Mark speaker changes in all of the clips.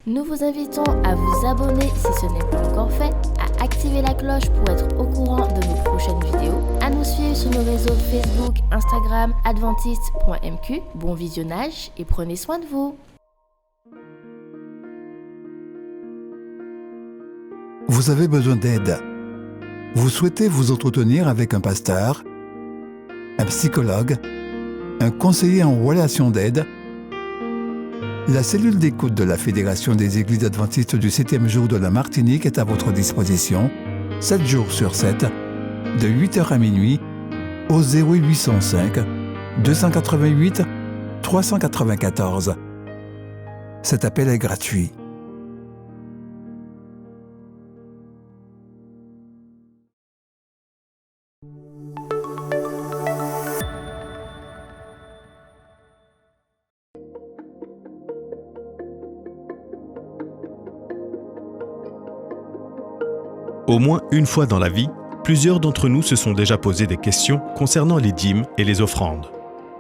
Speaker 1: Nous vous invitons à vous abonner si ce n'est pas encore fait, à activer la cloche pour être au courant de nos prochaines vidéos, à nous suivre sur nos réseaux Facebook, Instagram, adventiste.mq. Bon visionnage et prenez soin de vous.
Speaker 2: Vous avez besoin d'aide. Vous souhaitez vous entretenir avec un pasteur, un psychologue, un conseiller en relation d'aide. La cellule d'écoute de la Fédération des Églises adventistes du 7e jour de la Martinique est à votre disposition, 7 jours sur 7, de 8h à minuit, au 0805 288 394. Cet appel est gratuit.
Speaker 3: Au moins une fois dans la vie, plusieurs d'entre nous se sont déjà posé des questions concernant les dîmes et les offrandes.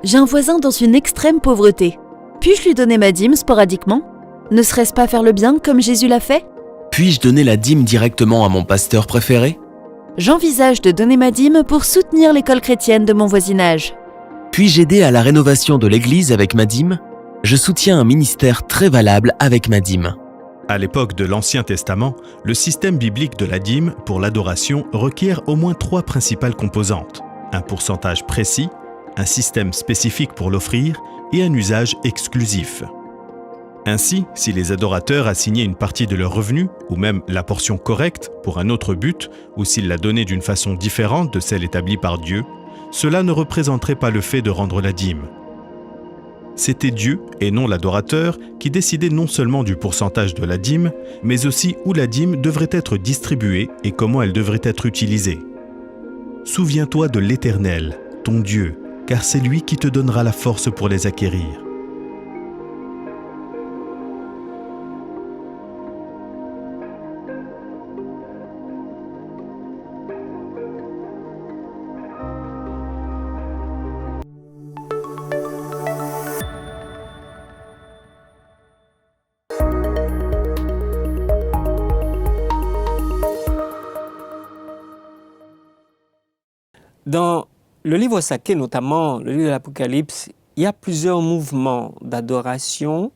Speaker 4: J'ai un voisin dans une extrême pauvreté. Puis-je lui donner ma dîme sporadiquement ? Ne serait-ce pas faire le bien comme Jésus l'a fait ?
Speaker 5: Puis-je donner la dîme directement à mon pasteur préféré ?
Speaker 4: J'envisage de donner ma dîme pour soutenir l'école chrétienne de mon voisinage.
Speaker 5: Puis-je aider à la rénovation de l'église avec ma dîme ? Je soutiens un ministère très valable avec ma dîme.
Speaker 3: À l'époque de l'Ancien Testament, le système biblique de la dîme pour l'adoration requiert au moins 3 principales composantes: un pourcentage précis, un système spécifique pour l'offrir et un usage exclusif. Ainsi, si les adorateurs assignaient une partie de leur revenu, ou même la portion correcte, pour un autre but, ou s'ils la donnaient d'une façon différente de celle établie par Dieu, cela ne représenterait pas le fait de rendre la dîme. C'était Dieu, et non l'adorateur, qui décidait non seulement du pourcentage de la dîme, mais aussi où la dîme devrait être distribuée et comment elle devrait être utilisée. Souviens-toi de l'Éternel, ton Dieu, car c'est lui qui te donnera la force pour les acquérir.
Speaker 6: Dans le livre sacré, notamment le livre de l'Apocalypse, il y a plusieurs mouvements d'adoration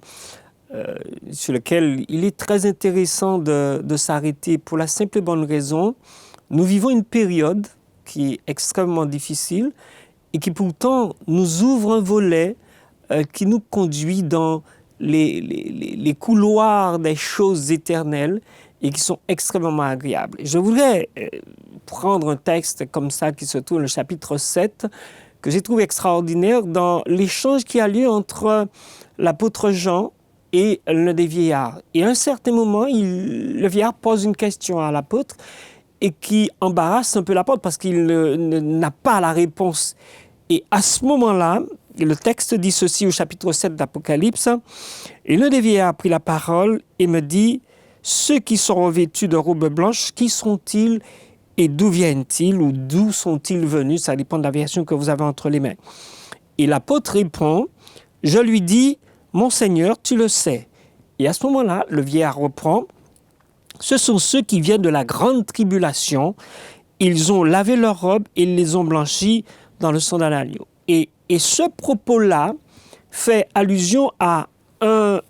Speaker 6: sur lesquels il est très intéressant de s'arrêter pour la simple et bonne raison. Nous vivons une période qui est extrêmement difficile et qui pourtant nous ouvre un volet qui nous conduit dans les couloirs des choses éternelles et qui sont extrêmement agréables. Je voudrais prendre un texte comme ça qui se trouve dans le chapitre 7, que j'ai trouvé extraordinaire dans l'échange qui a lieu entre l'apôtre Jean et l'un des vieillards. Et à un certain moment, le vieillard pose une question à l'apôtre et qui embarrasse un peu l'apôtre parce qu'il n'a pas la réponse. Et à ce moment-là, le texte dit ceci au chapitre 7 d'Apocalypse, « Et l'un des vieillards a pris la parole et me dit, « Ceux qui sont revêtus de robes blanches, qui sont-ils et d'où viennent-ils ou d'où sont-ils venus ?» Ça dépend de la version que vous avez entre les mains. Et l'apôtre répond, « Je lui dis, mon Seigneur, tu le sais. » Et à ce moment-là, le vieillard reprend, « Ce sont ceux qui viennent de la grande tribulation. Ils ont lavé leurs robes et ils les ont blanchies dans le sang d'un agneau. » Et ce propos-là fait allusion à un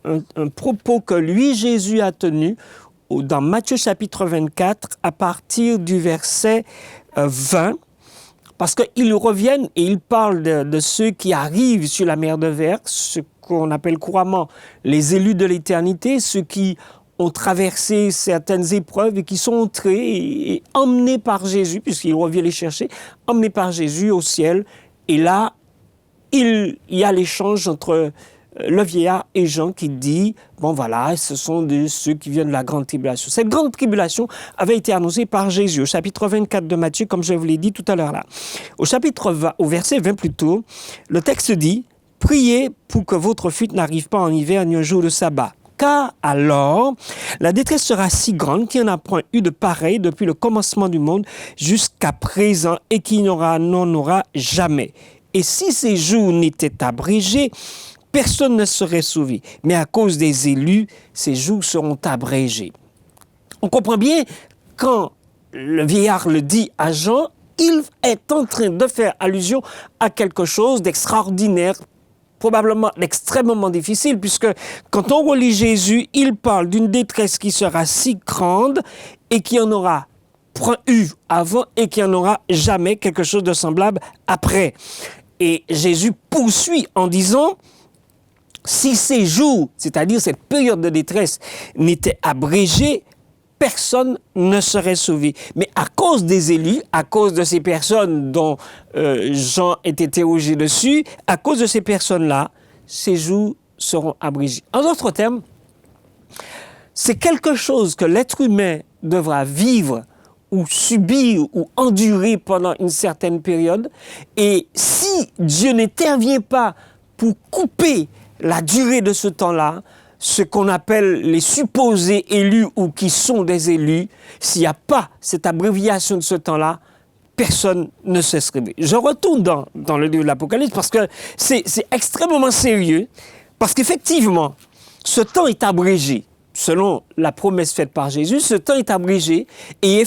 Speaker 6: propos que lui, Jésus, a tenu dans Matthieu chapitre 24 à partir du verset 20, parce qu'ils reviennent et ils parlent de ceux qui arrivent sur la mer de Verre, ce qu'on appelle couramment les élus de l'éternité, ceux qui ont traversé certaines épreuves et qui sont entrés et emmenés par Jésus, puisqu'il revient les chercher, emmenés par Jésus au ciel. Et là, il y a l'échange entre le vieillard et Jean qui dit, bon voilà, ce sont ceux qui viennent de la grande tribulation. Cette grande tribulation avait été annoncée par Jésus au chapitre 24 de Matthieu, comme je vous l'ai dit tout à l'heure là. Au verset 20 plutôt, le texte dit, « Priez pour que votre fuite n'arrive pas en hiver ni un jour de sabbat. Car alors, la détresse sera si grande qu'il n'y en a point eu de pareil depuis le commencement du monde jusqu'à présent et qu'il n'y n'en aura jamais. Et si ces jours n'étaient abrégés, personne ne serait sauvé. Mais à cause des élus, ces jours seront abrégés. On comprend bien, quand le vieillard le dit à Jean, il est en train de faire allusion à quelque chose d'extraordinaire, probablement d'extrêmement difficile, puisque quand on relit Jésus, il parle d'une détresse qui sera si grande et qui en aura eu avant et qui en aura jamais quelque chose de semblable après. Et Jésus poursuit en disant, si ces jours, c'est-à-dire cette période de détresse, n'étaient abrégés, personne ne serait sauvé. Mais à cause des élus, à cause de ces personnes dont Jean est interrogé dessus, à cause de ces personnes-là, ces jours seront abrégés. En d'autres termes, c'est quelque chose que l'être humain devra vivre ou subir ou endurer pendant une certaine période. Et si Dieu n'intervient pas pour couper la durée de ce temps-là, ce qu'on appelle les supposés élus ou qui sont des élus, s'il n'y a pas cette abréviation de ce temps-là, personne ne se serait. Je retourne dans le livre de l'Apocalypse parce que c'est extrêmement sérieux, parce qu'effectivement, ce temps est abrégé. Selon la promesse faite par Jésus, ce temps est abrégé et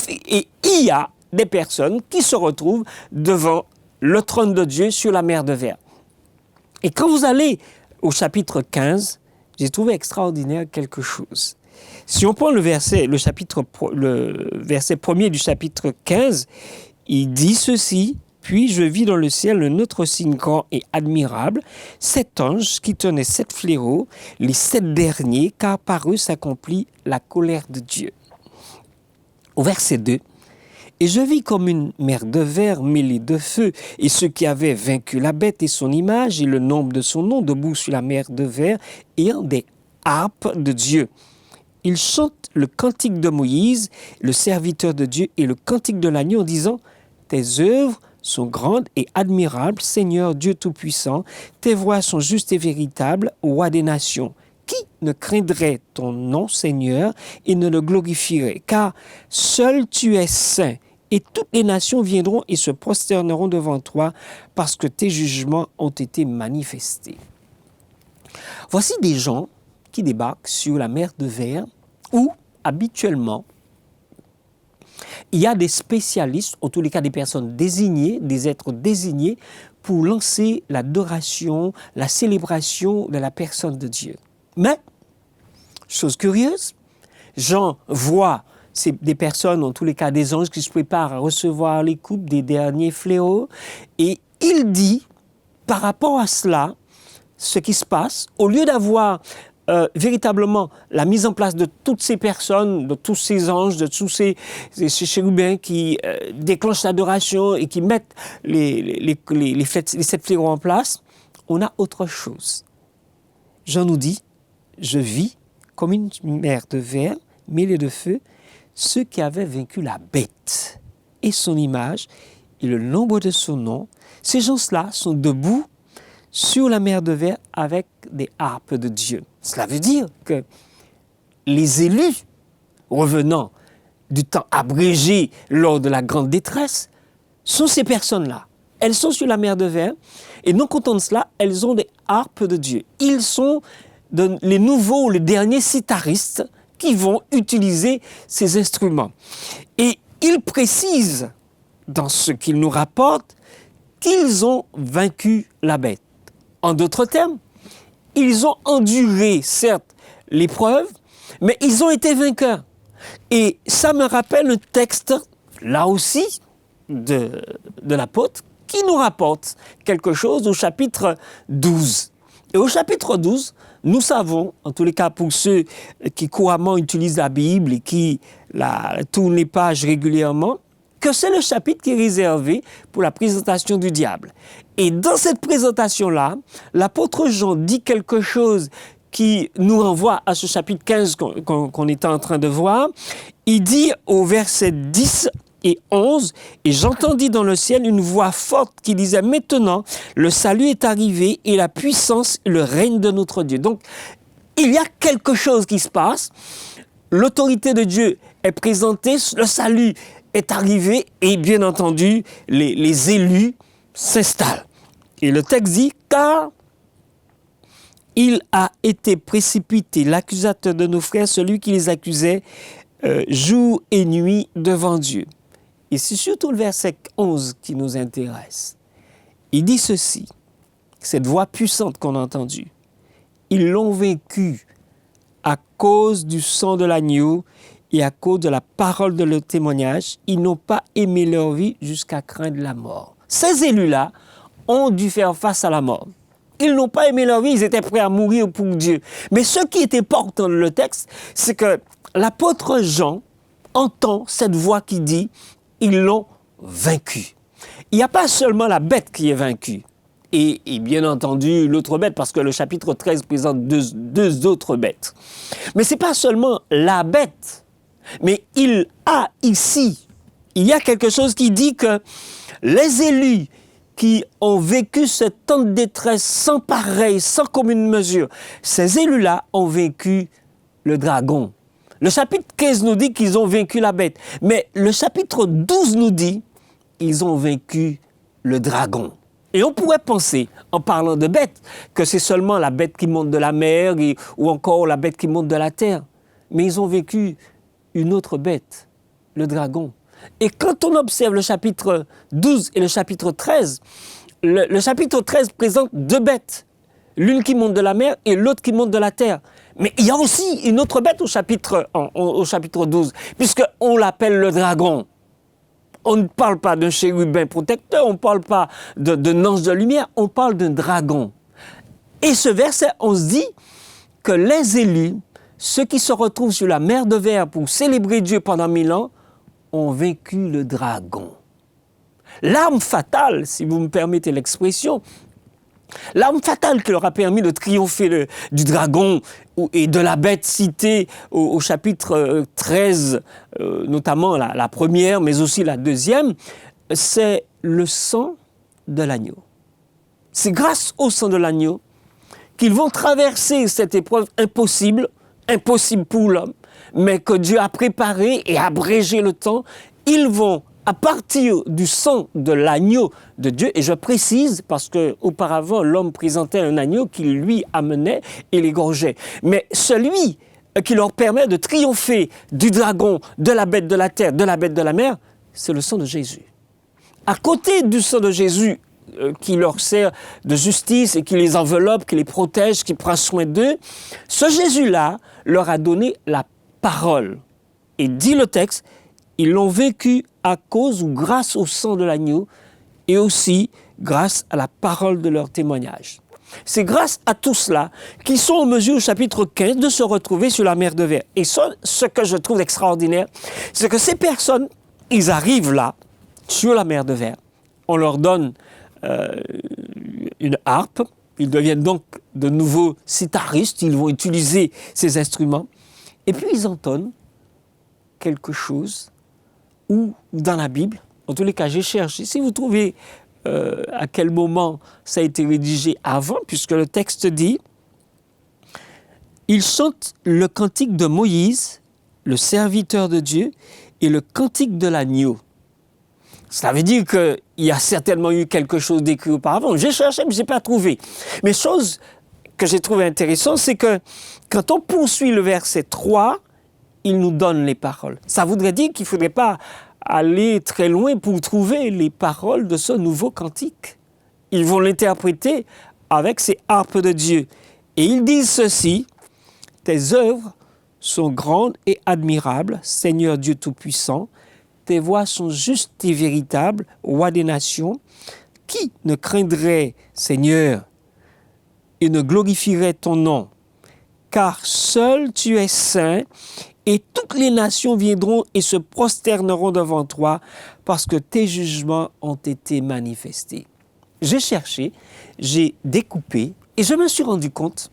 Speaker 6: il y a des personnes qui se retrouvent devant le trône de Dieu sur la mer de verre. Et quand vous allez au chapitre 15, j'ai trouvé extraordinaire quelque chose. Si on prend le verset premier du chapitre 15, il dit ceci, « Puis je vis dans le ciel un autre signe grand et admirable, 7 anges qui tenaient 7 fléaux, les 7 derniers, car par eux s'accomplit la colère de Dieu. » Au verset 2, « Et je vis comme une mer de verre mêlée de feu, et ceux qui avaient vaincu la bête et son image et le nombre de son nom debout sur la mer de verre, ayant des harpes de Dieu. Ils chantent le cantique de Moïse, le serviteur de Dieu, et le cantique de l'agneau en disant « Tes œuvres sont grandes et admirables, Seigneur Dieu Tout-Puissant, tes voies sont justes et véritables, roi des nations. Qui ne craindrait ton nom, Seigneur, et ne le glorifierait? Car seul tu es saint, et toutes les nations viendront et se prosterneront devant toi, parce que tes jugements ont été manifestés. » Voici des gens qui débarquent sur la mer de verre, où, habituellement, il y a des spécialistes, en tous les cas des personnes désignées, des êtres désignés, pour lancer l'adoration, la célébration de la personne de Dieu. Mais, chose curieuse, Jean voit des personnes, en tous les cas des anges, qui se préparent à recevoir les coupes des derniers fléaux, et il dit, par rapport à cela, ce qui se passe, au lieu d'avoir véritablement la mise en place de toutes ces personnes, de tous ces anges, de tous ces chérubins qui déclenchent l'adoration et qui mettent les 7 fléaux en place, on a autre chose. Jean nous dit, « Je vis comme une mer de verre mêlée de feu, ceux qui avaient vaincu la bête et son image et le nombre de son nom. Ces gens-là sont debout sur la mer de verre avec des harpes de Dieu. » Cela veut dire que les élus, revenant du temps abrégé lors de la grande détresse, sont ces personnes-là. Elles sont sur la mer de verre et non contentes de cela, elles ont des harpes de Dieu. Ils sont les nouveaux, les derniers citaristes qui vont utiliser ces instruments. Et ils précisent dans ce qu'ils nous rapportent qu'ils ont vaincu la bête. En d'autres termes, ils ont enduré, certes, l'épreuve, mais ils ont été vainqueurs. Et ça me rappelle un texte, là aussi, de l'apôtre, qui nous rapporte quelque chose au chapitre 12. Et au chapitre 12, nous savons, en tous les cas pour ceux qui couramment utilisent la Bible et qui tournent les pages régulièrement, que c'est le chapitre qui est réservé pour la présentation du diable. Et dans cette présentation-là, l'apôtre Jean dit quelque chose qui nous renvoie à ce chapitre 15 qu'on était en train de voir. Il dit au verset 10 et 11, « Et j'entendis dans le ciel une voix forte qui disait, « Maintenant, le salut est arrivé et la puissance et le règne de notre Dieu. » Donc, il y a quelque chose qui se passe. L'autorité de Dieu est présentée, le salut est arrivé et bien entendu, les élus s'installent. Et le texte dit, « Car Il a été précipité, l'accusateur de nos frères, celui qui les accusait jour et nuit devant Dieu. Et c'est surtout le verset 11 qui nous intéresse. Il dit ceci, cette voix puissante qu'on a entendue. Ils l'ont vaincu à cause du sang de l'agneau et à cause de la parole de leur témoignage. Ils n'ont pas aimé leur vie jusqu'à craindre la mort. Ces élus-là ont dû faire face à la mort. Ils n'ont pas aimé leur vie, ils étaient prêts à mourir pour Dieu. Mais ce qui était important dans le texte, c'est que l'apôtre Jean entend cette voix qui dit « ils l'ont vaincu ». Il n'y a pas seulement la bête qui est vaincue, et bien entendu l'autre bête, parce que le chapitre 13 présente deux autres bêtes. Mais ce n'est pas seulement la bête, mais il y a quelque chose qui dit que les élus qui ont vécu ce temps de détresse sans pareil, sans commune mesure, ces élus-là ont vaincu le dragon. Le chapitre 15 nous dit qu'ils ont vaincu la bête, mais le chapitre 12 nous dit qu'ils ont vaincu le dragon. Et on pourrait penser, en parlant de bête, que c'est seulement la bête qui monte de la mer ou encore la bête qui monte de la terre. Mais ils ont vaincu une autre bête, le dragon. Et quand on observe le chapitre 12 et le chapitre 13, le chapitre 13 présente deux bêtes, l'une qui monte de la mer et l'autre qui monte de la terre. Mais il y a aussi une autre bête au chapitre 12, puisqu'on l'appelle le dragon. On ne parle pas d'un chérubin protecteur, on ne parle pas d'un ange de lumière, on parle d'un dragon. Et ce verset, on se dit que les élus, ceux qui se retrouvent sur la mer de verre pour célébrer Dieu pendant 1000 ans, ont vaincu le dragon. L'arme fatale, si vous me permettez l'expression, l'arme fatale qui leur a permis de triompher du dragon et de la bête citée au chapitre 13, notamment la première, mais aussi la deuxième, c'est le sang de l'agneau. C'est grâce au sang de l'agneau qu'ils vont traverser cette épreuve impossible pour l'homme, mais que Dieu a préparé et abrégé le temps. Ils vont, à partir du sang de l'agneau de Dieu, et je précise parce qu'auparavant l'homme présentait un agneau qui lui amenait et l'égorgeait, mais celui qui leur permet de triompher du dragon, de la bête de la terre, de la bête de la mer, c'est le sang de Jésus. À côté du sang de Jésus qui leur sert de justice et qui les enveloppe, qui les protège, qui prend soin d'eux, ce Jésus-là leur a donné la parole. Et dit le texte, ils l'ont vaincu à cause ou grâce au sang de l'agneau et aussi grâce à la parole de leur témoignage. C'est grâce à tout cela qu'ils sont en mesure, au chapitre 15, de se retrouver sur la mer de verre. Et ça, ce que je trouve extraordinaire, c'est que ces personnes, ils arrivent là, sur la mer de verre. On leur donne une harpe. Ils deviennent donc de nouveaux citharistes. Ils vont utiliser ces instruments. Et puis, ils entonnent quelque chose ou dans la Bible. En tous les cas, j'ai cherché. Si vous trouvez à quel moment ça a été rédigé avant, puisque le texte dit « Ils chantent le cantique de Moïse, le serviteur de Dieu, et le cantique de l'agneau. » Ça veut dire qu'il y a certainement eu quelque chose d'écrit auparavant. J'ai cherché, mais je n'ai pas trouvé. Mais chose que j'ai trouvé intéressante, c'est que quand on poursuit le verset 3, il nous donne les paroles. Ça voudrait dire qu'il ne faudrait pas aller très loin pour trouver les paroles de ce nouveau cantique. Ils vont l'interpréter avec ces harpes de Dieu. Et ils disent ceci, « Tes œuvres sont grandes et admirables, Seigneur Dieu Tout-Puissant. Tes voies sont justes et véritables, Roi des nations. Qui ne craindrait, Seigneur, et ne glorifierait ton nom? Car seul tu es saint, et toutes les nations viendront et se prosterneront devant toi, parce que tes jugements ont été manifestés. » J'ai cherché, j'ai découpé, et je me suis rendu compte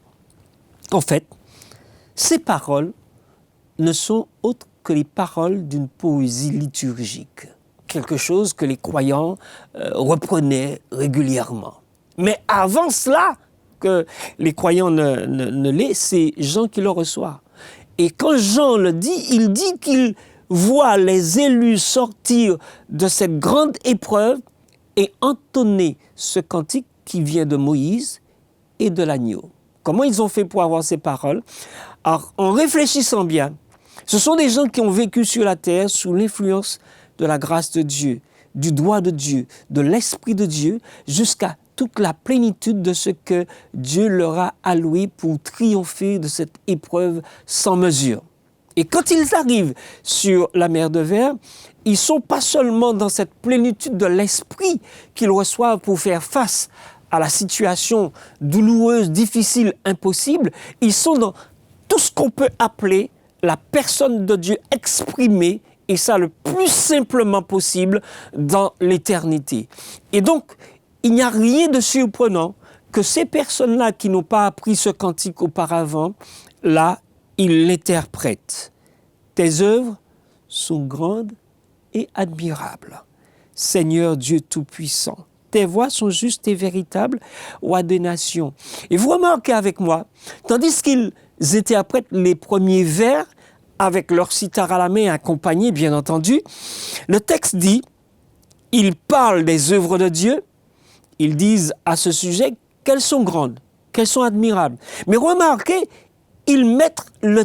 Speaker 6: qu'en fait, ces paroles ne sont autres que les paroles d'une poésie liturgique, quelque chose que les croyants reprenaient régulièrement. Mais avant cela, que les croyants ne l'aient, c'est Jean qui le reçoit. Et quand Jean le dit, il dit qu'il voit les élus sortir de cette grande épreuve et entonner ce cantique qui vient de Moïse et de l'agneau. Comment ils ont fait pour avoir ces paroles? Alors, en réfléchissant bien, ce sont des gens qui ont vécu sur la terre sous l'influence de la grâce de Dieu, du doigt de Dieu, de l'Esprit de Dieu, jusqu'à toute la plénitude de ce que Dieu leur a alloué pour triompher de cette épreuve sans mesure. Et quand ils arrivent sur la mer de Verre, ils ne sont pas seulement dans cette plénitude de l'Esprit qu'ils reçoivent pour faire face à la situation douloureuse, difficile, impossible, ils sont dans tout ce qu'on peut appeler la personne de Dieu exprimée, et ça le plus simplement possible, dans l'éternité. Et donc, il n'y a rien de surprenant que ces personnes-là qui n'ont pas appris ce cantique auparavant, là, ils l'interprètent. Tes œuvres sont grandes et admirables. Seigneur Dieu Tout-Puissant, tes voies sont justes et véritables, roi des nations. Et vous remarquez avec moi, tandis qu'ils interprètent les premiers vers, avec leur sitar à la main accompagné, bien entendu, le texte dit, ils parlent des œuvres de Dieu, ils disent à ce sujet qu'elles sont grandes, qu'elles sont admirables. Mais remarquez, ils mettent le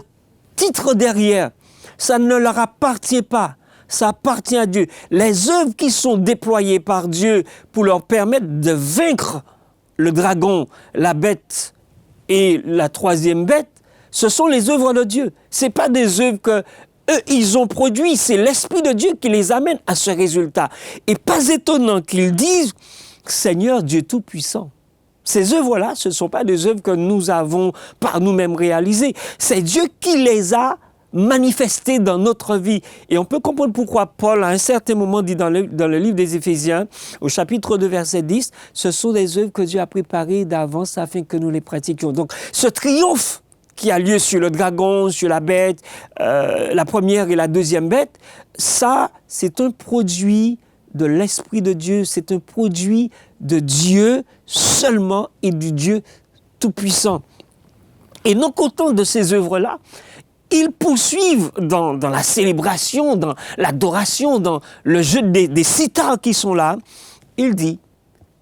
Speaker 6: titre derrière. Ça ne leur appartient pas. Ça appartient à Dieu. Les œuvres qui sont déployées par Dieu pour leur permettre de vaincre le dragon, la bête et la troisième bête, ce sont les œuvres de Dieu. Ce n'est pas des œuvres que eux, ils ont produites. C'est l'Esprit de Dieu qui les amène à ce résultat. Et pas étonnant qu'ils disent « Seigneur Dieu Tout-Puissant ». Ces œuvres-là, ce ne sont pas des œuvres que nous avons par nous-mêmes réalisées. C'est Dieu qui les a manifestées dans notre vie. Et on peut comprendre pourquoi Paul, à un certain moment, dit dans le livre des Éphésiens, au chapitre 2, verset 10, ce sont des œuvres que Dieu a préparées d'avance afin que nous les pratiquions. Donc, ce triomphe qui a lieu sur le dragon, sur la bête, la première et la deuxième bête, ça, c'est un produit de l'Esprit de Dieu, c'est un produit de Dieu seulement et du Dieu Tout-Puissant. Et non content de ces œuvres-là, ils poursuivent dans la célébration, dans l'adoration, dans le jeu des sitars qui sont là. Il dit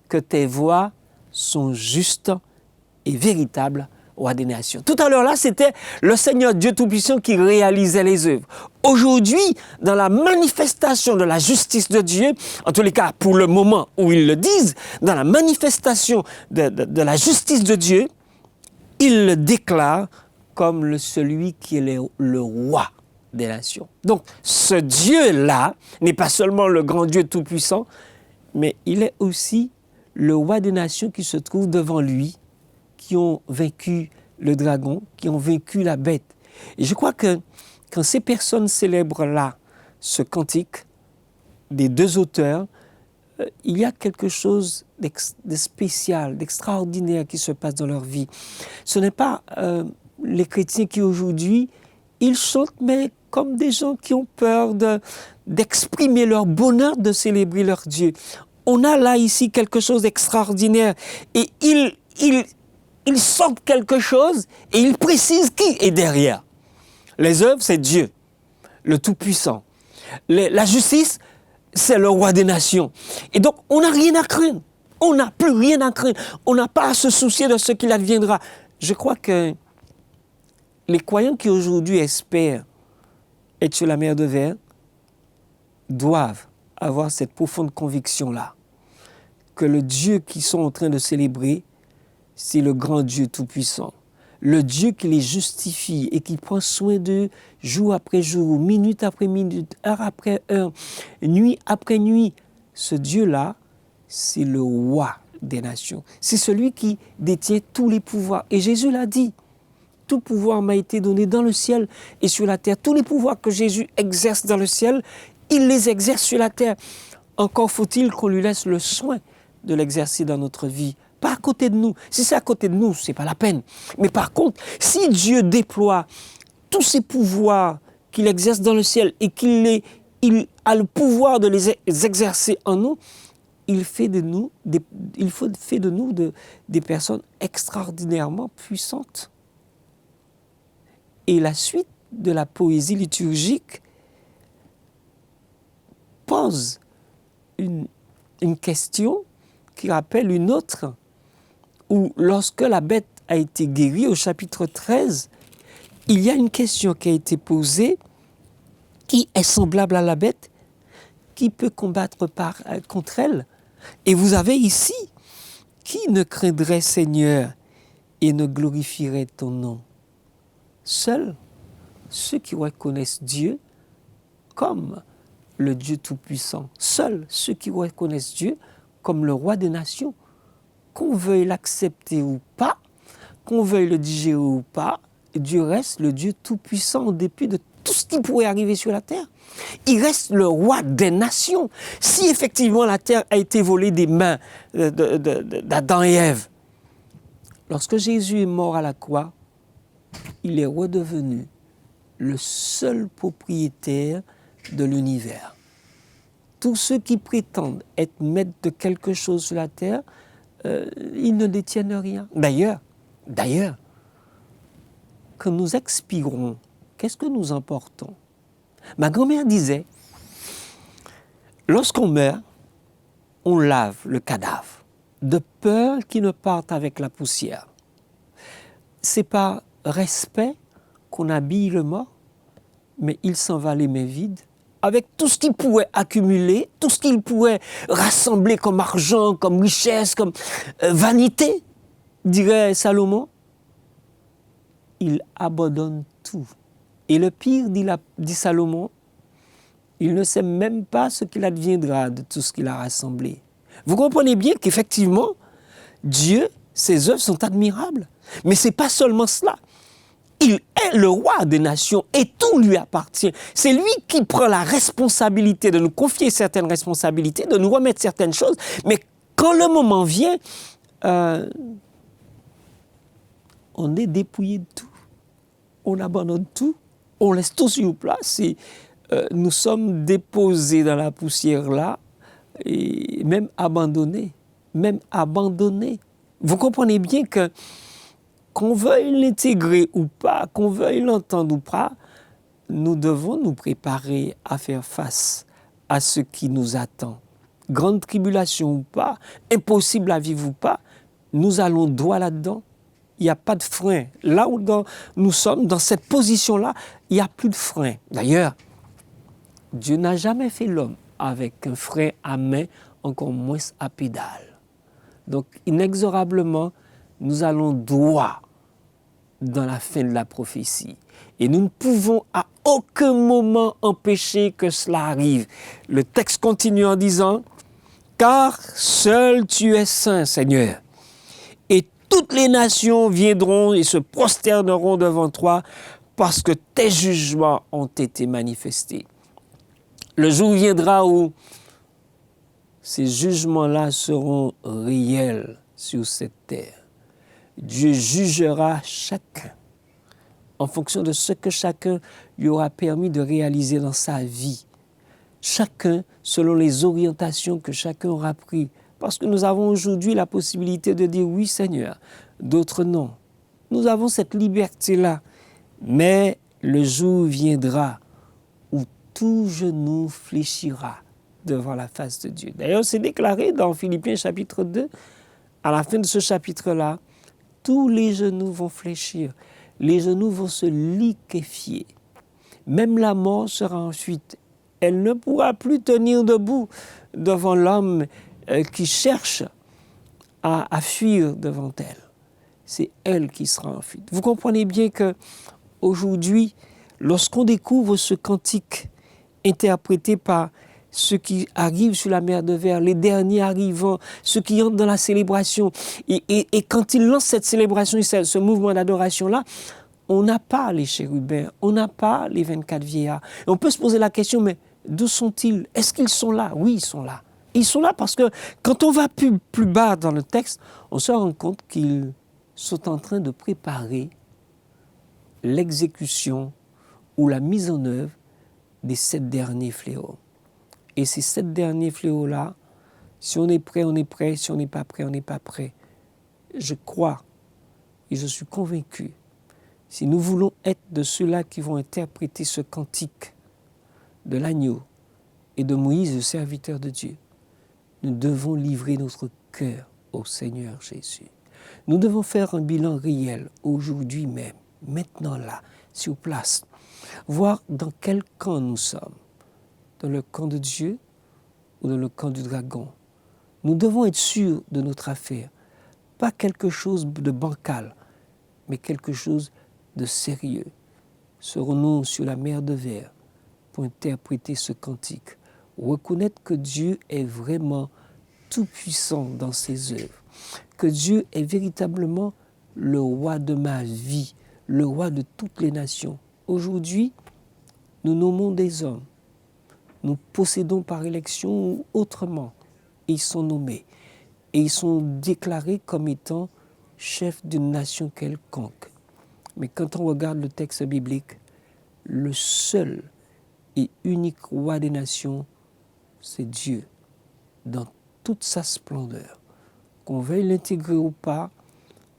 Speaker 6: que tes voies sont justes et véritables, roi des nations. Tout à l'heure là, c'était le Seigneur Dieu Tout-Puissant qui réalisait les œuvres. Aujourd'hui, dans la manifestation de la justice de Dieu, en tous les cas pour le moment où ils le disent, dans la manifestation de la justice de Dieu, ils le déclarent comme celui qui est le roi des nations. Donc, ce Dieu-là n'est pas seulement le grand Dieu Tout-Puissant, mais il est aussi le roi des nations qui se trouve devant lui, qui ont vaincu le dragon, qui ont vaincu la bête. Et je crois que quand ces personnes célèbrent là ce cantique des deux auteurs, il y a quelque chose de spécial, d'extraordinaire qui se passe dans leur vie. Ce n'est pas les chrétiens qui aujourd'hui, ils chantent, mais comme des gens qui ont peur d'exprimer leur bonheur de célébrer leur Dieu. On a là ici quelque chose d'extraordinaire et ils sortent quelque chose et ils précisent qui est derrière. Les œuvres, c'est Dieu, le Tout-Puissant. La justice, c'est le roi des nations. Et donc, on n'a rien à craindre. On n'a plus rien à craindre. On n'a pas à se soucier de ce qu'il adviendra. Je crois que les croyants qui aujourd'hui espèrent être sur la mer de Verre doivent avoir cette profonde conviction-là, que le Dieu qu'ils sont en train de célébrer, c'est le grand Dieu Tout-Puissant. Le Dieu qui les justifie et qui prend soin d'eux jour après jour, minute après minute, heure après heure, nuit après nuit. Ce Dieu-là, c'est le roi des nations. C'est celui qui détient tous les pouvoirs. Et Jésus l'a dit, tout pouvoir m'a été donné dans le ciel et sur la terre. Tous les pouvoirs que Jésus exerce dans le ciel, il les exerce sur la terre. Encore faut-il qu'on lui laisse le soin de l'exercer dans notre vie. Pas à côté de nous. Si c'est à côté de nous, ce n'est pas la peine. Mais par contre, si Dieu déploie tous ses pouvoirs qu'il exerce dans le ciel et qu'il a le pouvoir de les exercer en nous, il fait de nous des personnes extraordinairement puissantes. Et la suite de la poésie liturgique pose une question qui rappelle une autre, où lorsque la bête a été guéri, au chapitre 13, il y a une question qui a été posée. Qui est semblable à la bête? Qui peut combattre contre elle? Et vous avez ici, qui ne craindrait Seigneur et ne glorifierait ton nom? Seuls ceux qui reconnaissent Dieu comme le Dieu Tout-Puissant. Seuls ceux qui reconnaissent Dieu comme le roi des nations. Qu'on veuille l'accepter ou pas, qu'on veuille le digérer ou pas, Dieu reste le Dieu Tout-Puissant en dépit de tout ce qui pourrait arriver sur la terre. Il reste le roi des nations. Si effectivement la terre a été volée des mains d'Adam et Ève, lorsque Jésus est mort à la croix, il est redevenu le seul propriétaire de l'univers. Tous ceux qui prétendent être maîtres de quelque chose sur la terre, ils ne détiennent rien. D'ailleurs, quand nous expirons, qu'est-ce que nous emportons? Ma grand-mère disait, lorsqu'on meurt, on lave le cadavre, de peur qu'il ne parte avec la poussière. C'est par respect qu'on habille le mort, mais il s'en va les mains vides, avec tout ce qu'il pourrait accumuler, tout ce qu'il pourrait rassembler comme argent, comme richesse, comme vanité, dirait Salomon. Il abandonne tout. Et le pire, dit Salomon, il ne sait même pas ce qu'il adviendra de tout ce qu'il a rassemblé. Vous comprenez bien qu'effectivement, Dieu, ses œuvres sont admirables. Mais ce n'est pas seulement cela. Il est le roi des nations et tout lui appartient. C'est lui qui prend la responsabilité de nous confier certaines responsabilités, de nous remettre certaines choses. Mais quand le moment vient, on est dépouillé de tout. On abandonne tout. On laisse tout sur place et nous sommes déposés dans la poussière là et même abandonnés. Vous comprenez bien que qu'on veuille l'intégrer ou pas, qu'on veuille l'entendre ou pas, nous devons nous préparer à faire face à ce qui nous attend. Grande tribulation ou pas, impossible à vivre ou pas, nous allons droit là-dedans. Il n'y a pas de frein. Là où nous sommes, dans cette position-là, il n'y a plus de frein. D'ailleurs, Dieu n'a jamais fait l'homme avec un frein à main, encore moins à pédale. Donc, inexorablement, nous allons droit dans la fin de la prophétie. Et nous ne pouvons à aucun moment empêcher que cela arrive. Le texte continue en disant « Car seul tu es saint, Seigneur, et toutes les nations viendront et se prosterneront devant toi parce que tes jugements ont été manifestés. » Le jour viendra où ces jugements-là seront réels sur cette terre. Dieu jugera chacun en fonction de ce que chacun lui aura permis de réaliser dans sa vie. Chacun selon les orientations que chacun aura prises. Parce que nous avons aujourd'hui la possibilité de dire oui Seigneur, d'autres non. Nous avons cette liberté-là. Mais le jour viendra où tout genou fléchira devant la face de Dieu. D'ailleurs, c'est déclaré dans Philippiens chapitre 2, à la fin de ce chapitre-là, tous les genoux vont fléchir, les genoux vont se liquéfier. Même la mort sera en fuite. Elle ne pourra plus tenir debout devant l'homme qui cherche à fuir devant elle. C'est elle qui sera en fuite. Vous comprenez bien qu'aujourd'hui, lorsqu'on découvre ce cantique interprété par ceux qui arrivent sur la mer de Verre, les derniers arrivants, ceux qui entrent dans la célébration. Et quand ils lancent cette célébration, ce mouvement d'adoration-là, on n'a pas les chérubins, on n'a pas les 24 vieillards. Et on peut se poser la question, mais d'où sont-ils? Est-ce qu'ils sont là? Oui, ils sont là. Ils sont là parce que quand on va plus bas dans le texte, on se rend compte qu'ils sont en train de préparer l'exécution ou la mise en œuvre des 7 derniers fléaux. Et ces 7 derniers fléaux-là, si on est prêt, on est prêt. Si on n'est pas prêt, on n'est pas prêt. Je crois et je suis convaincu, si nous voulons être de ceux-là qui vont interpréter ce cantique de l'agneau et de Moïse, le serviteur de Dieu, nous devons livrer notre cœur au Seigneur Jésus. Nous devons faire un bilan réel aujourd'hui même, maintenant là, sur place, voir dans quel camp nous sommes, dans le camp de Dieu ou dans le camp du dragon. Nous devons être sûrs de notre affaire, pas quelque chose de bancal, mais quelque chose de sérieux. Serons-nous sur la mer de verre pour interpréter ce cantique, reconnaître que Dieu est vraiment tout-puissant dans ses œuvres, que Dieu est véritablement le roi de ma vie, le roi de toutes les nations. Aujourd'hui, nous nommons des hommes, nous possédons par élection ou autrement, ils sont nommés et ils sont déclarés comme étant chefs d'une nation quelconque. Mais quand on regarde le texte biblique, le seul et unique roi des nations, c'est Dieu, dans toute sa splendeur. Qu'on veuille l'intégrer ou pas,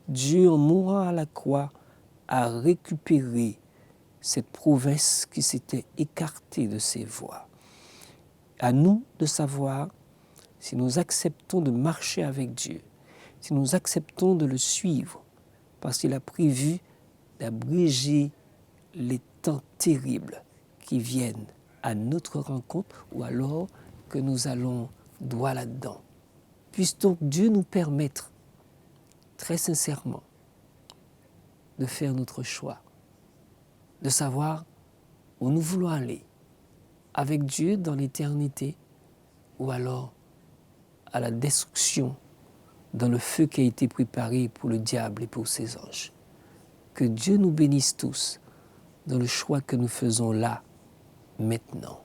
Speaker 6: Dieu, en mourant à la croix, a récupéré cette province qui s'était écartée de ses voies. À nous de savoir si nous acceptons de marcher avec Dieu, si nous acceptons de le suivre, parce qu'il a prévu d'abréger les temps terribles qui viennent à notre rencontre ou alors que nous allons droit là-dedans. Puisse donc Dieu nous permettre, très sincèrement, de faire notre choix, de savoir où nous voulons aller, avec Dieu dans l'éternité ou alors à la destruction dans le feu qui a été préparé pour le diable et pour ses anges. Que Dieu nous bénisse tous dans le choix que nous faisons là, maintenant.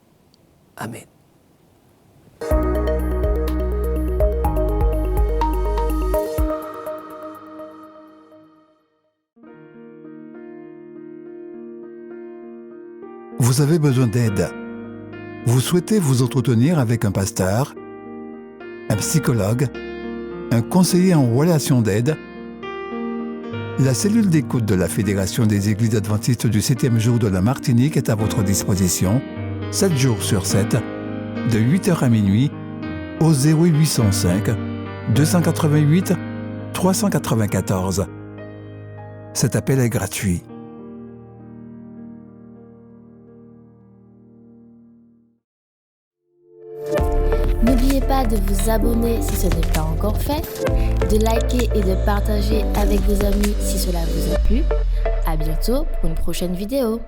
Speaker 6: Amen.
Speaker 2: Vous avez besoin d'aide. Vous souhaitez vous entretenir avec un pasteur, un psychologue, un conseiller en relation d'aide. La cellule d'écoute de la Fédération des Églises adventistes du 7e jour de la Martinique est à votre disposition, 7 jours sur 7, de 8h à minuit, au 0805 288 394. Cet appel est gratuit.
Speaker 1: N'oubliez pas de vous abonner si ce n'est pas encore fait, de liker et de partager avec vos amis si cela vous a plu. À bientôt pour une prochaine vidéo.